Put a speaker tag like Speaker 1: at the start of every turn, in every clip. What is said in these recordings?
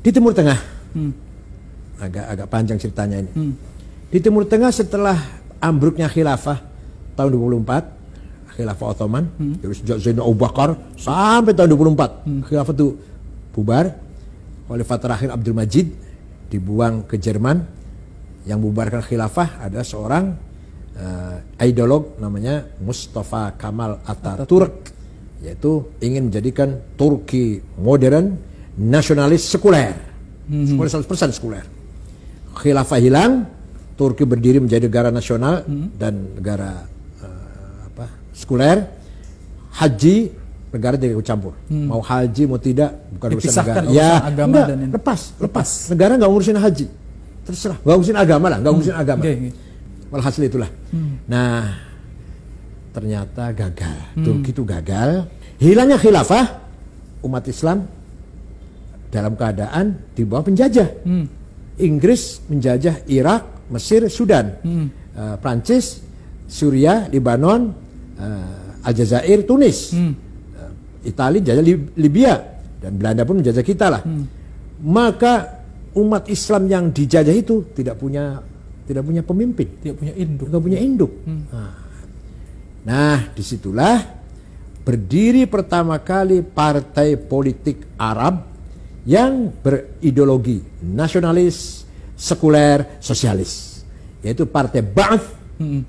Speaker 1: Di Timur Tengah, agak panjang ceritanya ini. Di Timur Tengah setelah ambruknya khilafah tahun 24, khilafah Ottoman, terus Zainal Abu Bakar sampai tahun 24, khilafah itu bubar. Khalifah terakhir Abdul Majid dibuang ke Jerman. Yang bubarkan khilafah ada seorang ideolog namanya Mustafa Kemal Atatürk, yaitu ingin menjadikan Turki modern, nasionalis, sekuler, 100% sekuler. Khilafah hilang, Turki berdiri menjadi negara nasional dan negara sekuler. Haji, negara tidak ikut campur. Mau haji mau tidak bukan urusan negara.
Speaker 2: Ya, agama
Speaker 1: enggak,
Speaker 2: dan
Speaker 1: lepas. Negara nggak ngurusin haji. Terserah, nggak ngurusin agama lah, nggak ngurusin agama. Walhasil itulah. Nah, ternyata gagal. Turki itu gagal. Hilangnya khilafah, umat Islam dalam keadaan di bawah penjajah. Inggris menjajah Irak, Mesir, Sudan, Prancis, Suriah, Lebanon, Aljazair, Tunis, Italia jajah Libya, dan Belanda pun menjajah kita lah. Maka umat Islam yang dijajah itu tidak punya pemimpin,
Speaker 2: tidak
Speaker 1: punya induk. Nah, disitulah berdiri pertama kali partai politik Arab yang berideologi nasionalis, sekuler, sosialis, yaitu Partai Ba'ath,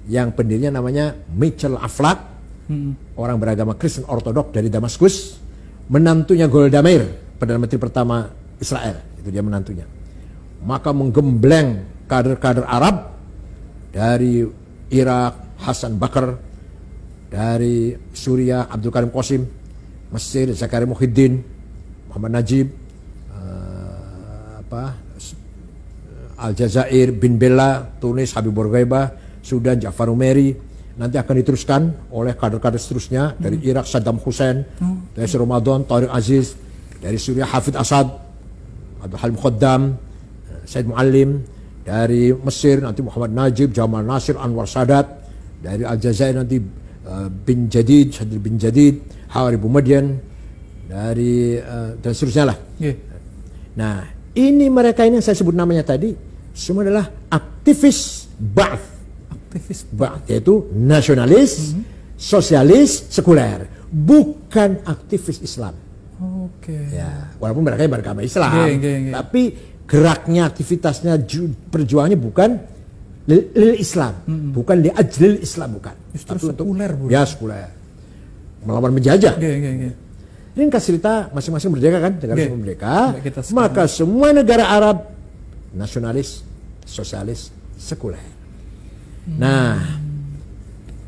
Speaker 1: yang pendirinya namanya Mitchell Aflaq, orang beragama Kristen Ortodok dari Damaskus, menantunya Golda Meir, Perdana Menteri pertama Israel, itu dia menantunya. Maka menggembleng kader-kader Arab dari Irak, Hasan Bakr, dari Suriah, Abdul Karim Qasim, Mesir, Zakaria Muhyiddin, Muhammad Najib, Aljazair, Bin Bella, Tunis, Habib Bourguiba, Sudan, Ja'far Umeri. Nanti akan diteruskan oleh kader-kader seterusnya dari Irak, Saddam Hussein, dari Ramadan, Tariq Aziz, dari Suriah, Hafid Assad, Abdul Halim Khaddam, Said Muallim, dari Mesir nanti Muhammad Najib, Jamal Nasir, Anwar Sadat, dari Aljazair nanti bin Jadid, Sadr bin Jadid, Hawari Boumediene, dari dan seterusnya lah. Nah, ini mereka ini yang saya sebut namanya tadi semua adalah aktivis Ba'ath. Ba'ath yaitu nasionalis, sosialis, sekuler, bukan aktivis Islam. Ya, walaupun mereka beragama Islam, tapi geraknya, aktivitasnya, perjuangannya bukan lil Islam, bukan li ajlil Islam, bukan.
Speaker 2: Justru sekuler, Bu.
Speaker 1: Ya, sekuler. Melawan menjajah. Ini kan cerita masing-masing merdeka kan, negara semua merdeka. Maka semua negara Arab nasionalis, sosialis, sekuler. Nah,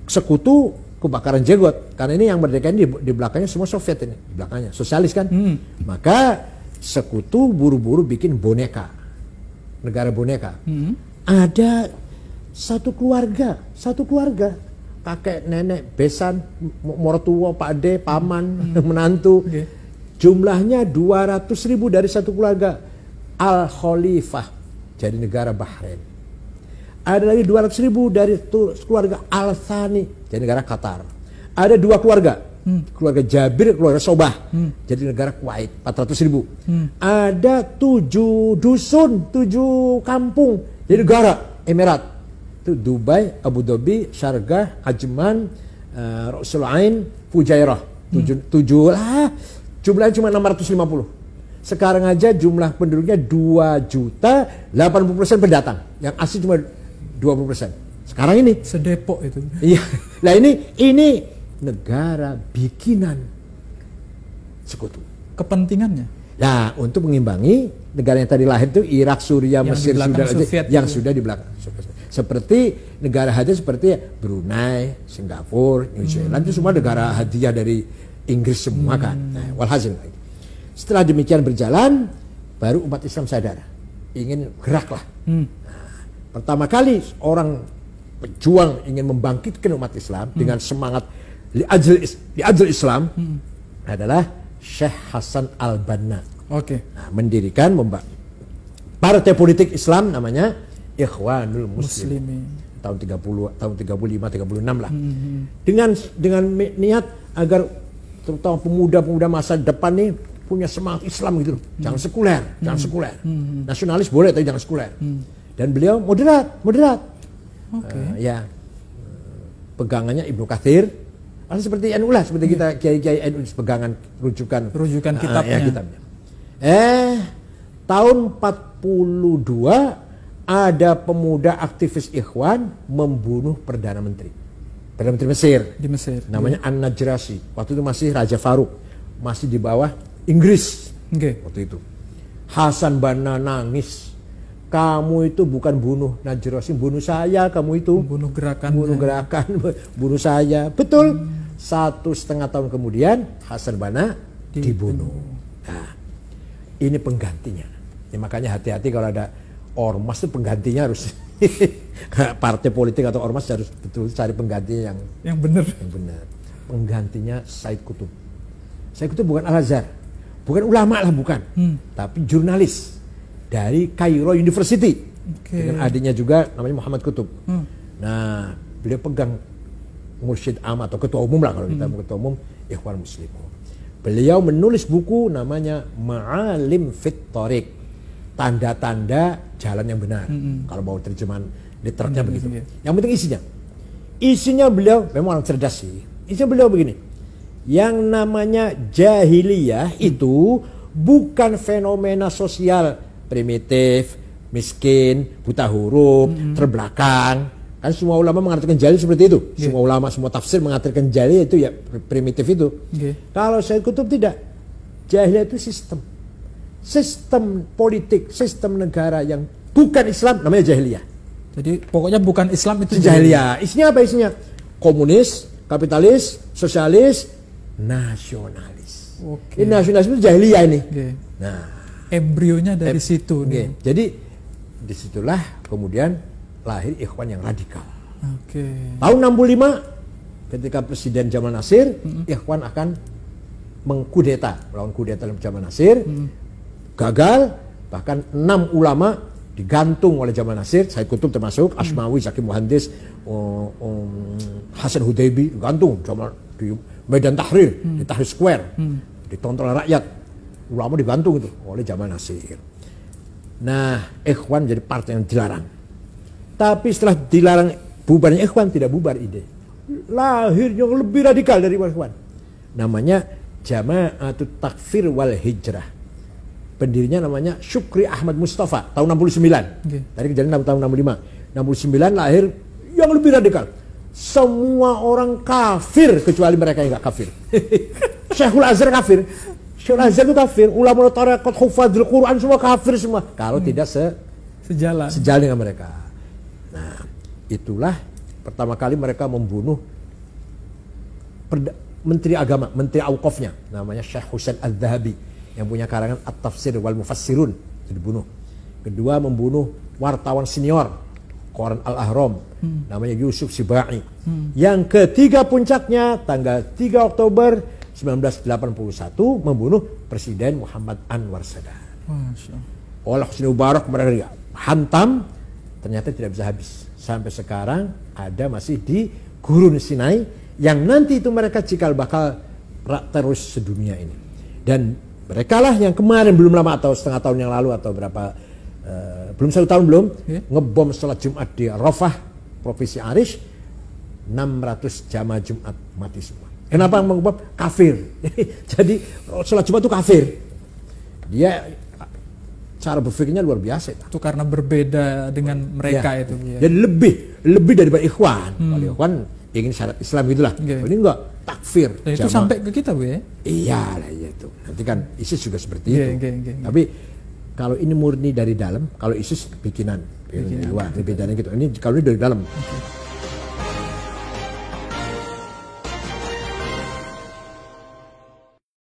Speaker 1: sekutu kebakaran jenggot, karena ini yang merdeka ini di belakangnya semua Soviet ini, di belakangnya sosialis kan. Maka sekutu buru-buru bikin boneka, negara boneka. Ada satu keluarga, kakek, nenek, besan, mertua, pak ade, paman, menantu. Jumlahnya 200.000 dari satu keluarga. Al-Khalifah jadi negara Bahrain. Ada lagi 200.000 dari keluarga Al-Thani jadi negara Qatar. Ada dua keluarga, keluarga Jabir, keluarga Sobah jadi negara Kuwait, 400.000. Ada 7 dusun, 7 kampung jadi negara Emirat. Itu Dubai, Abu Dhabi, Sharjah, Ajman, Rasul Ain, Fujairah. 7 lah, jumlahnya cuma 650. Sekarang aja jumlah penduduknya 2 juta, 80% pendatang. Yang asli cuma 20%. Sekarang ini
Speaker 2: sedepok itu.
Speaker 1: Iya. Nah ini negara bikinan sekutu.
Speaker 2: Kepentingannya?
Speaker 1: Nah, untuk mengimbangi negara yang tadi lahir itu Irak, Suriah, Mesir, Sudan yang sudah di belakang. Seperti negara hadiah seperti Brunei, Singapura, New Zealand itu semua negara hadiah dari Inggris semua kan. Nah, walhasil. Setelah demikian berjalan, baru umat Islam sadar, ingin geraklah. Nah, pertama kali orang pejuang ingin membangkitkan umat Islam dengan semangat li ajl Islam adalah Syekh Hasan Al-Banna. Nah, mendirikan partai politik Islam namanya Ikhwanul Muslimin. Tahun 30, tahun 35, 36 lah. Dengan niat agar terutama pemuda-pemuda masa depan nih punya semangat Islam gitu loh. Jangan sekuler, jangan sekuler. Nasionalis boleh tapi jangan sekuler. Dan beliau moderat. Ya, pegangannya Ibnu Katsir. Seperti NU lah, seperti kita kiai-kiai NU pegangan rujukan
Speaker 2: kitabnya.
Speaker 1: Kitabnya. Tahun 42 ada pemuda aktivis Ikhwan membunuh Perdana Menteri Mesir.
Speaker 2: Di Mesir.
Speaker 1: Namanya An-Najrasi. Waktu itu masih Raja Faruk, masih di bawah Inggris. Waktu itu Hasan Banna nangis. Kamu itu bukan bunuh Najrasi, bunuh saya. Kamu itu
Speaker 2: bunuh gerakan,
Speaker 1: bunuh saya. Betul. 1,5 tahun kemudian Hasan Banna dibunuh. Nah, ini penggantinya. Ya, makanya hati-hati kalau ada ormas itu penggantinya harus partai politik atau ormas harus betul cari penggantinya
Speaker 2: yang benar.
Speaker 1: Penggantinya Said Qutb. Said Qutb bukan Al-Azhar, bukan ulama lah, bukan, tapi jurnalis dari Cairo University. Dengan adiknya juga namanya Muhammad Qutb. Nah, beliau pegang mursyid am atau ketua umum lah, kalau kita ketua umum Ikhwan Muslimun. Beliau menulis buku namanya Ma'alim Fit Thoriq, tanda-tanda jalan yang benar. Kalau mau terjemahan literatnya begitu. Yang penting isinya beliau memang orang cerdas sih. Isinya beliau begini. Yang namanya jahiliyah itu bukan fenomena sosial primitif, miskin, buta huruf, terbelakang. Kan semua ulama mengartikan jahil seperti itu. Semua ulama, semua tafsir mengartikan jahil itu ya primitif itu. Kalau Said Qutb tidak. Jahiliyah itu sistem politik, sistem negara yang bukan Islam namanya jahiliyah.
Speaker 2: Jadi pokoknya bukan Islam itu
Speaker 1: jahiliyah. Isinya apa isinya? Komunis, kapitalis, sosialis, nasionalis. Ini nasionalis itu jahiliyah ini. Nah,
Speaker 2: embrionya dari situ nih.
Speaker 1: Jadi disitulah kemudian lahir Ikhwan yang radikal. Tahun 65 ketika Presiden Jamal Nasir, Ikhwan akan mengkudeta, melawan kudeta Jamal Nasir, gagal, bahkan 6 ulama digantung oleh Jamal Nasir, Said Qutb termasuk, Asmawi, Zaki Muhandis, Hasan Hudaybi digantung di Medan Tahrir, di Tahrir Square, ditonton oleh rakyat, ulama digantung itu oleh Jamal Nasir. Nah, Ikhwan jadi partai yang dilarang. Tapi setelah dilarang bubarnya Ikhwan, tidak bubar ide. Lahir yang lebih radikal dari Ikhwan. Namanya Jama'atut Takfir wal Hijrah. Pendirinya namanya Syukri Ahmad Mustafa tahun 69. Tadi kejadian tahun 65. 69 lahir yang lebih radikal. Semua orang kafir kecuali mereka yang gak kafir. Syekhul Azhar kafir. Syekhul Azhar itu kafir. Ulama tarekat, hufadzul Quran semua kafir semua. Kalau tidak sejalan dengan mereka. Nah, itulah pertama kali mereka membunuh Menteri Agama, Menteri Auqafnya, namanya Syekh Husain Al-Dhahabi, yang punya karangan At-Tafsir wal Mufassirun, dibunuh. Kedua, membunuh wartawan senior Koran Al-Ahram, namanya Yusuf Sibai. Yang ketiga puncaknya, tanggal 3 Oktober 1981, membunuh Presiden Muhammad Anwar Sadat. Oleh Husni Mubarak mereka hantam, ternyata tidak bisa habis. Sampai sekarang ada masih di Gurun Sinai, yang nanti itu mereka cikal bakal terus sedunia ini. Dan mereka lah yang kemarin belum lama atau setengah tahun yang lalu atau berapa, belum 1 tahun belum, ngebom sholat Jumat di Rafah, Provinsi Arish, 600 jamaah Jumat mati semua. Kenapa ngebom? Kafir. Jadi sholat Jumat itu kafir. Dia cara berpikirnya luar biasa.
Speaker 2: Itu karena berbeda dengan mereka itu.
Speaker 1: Jadi lebih daripada Ikhwan. Kalau Ikhwan ingin syariat Islam gitulah. Ini enggak, takfir.
Speaker 2: Dan itu sampai ke kita, Bu ya?
Speaker 1: Iyalah, itu. Nanti kan ISIS juga seperti itu. Tapi kalau ini murni dari dalam, kalau ISIS bikinan dari luar, bedanya gitu. Ini kalau ini dari dalam.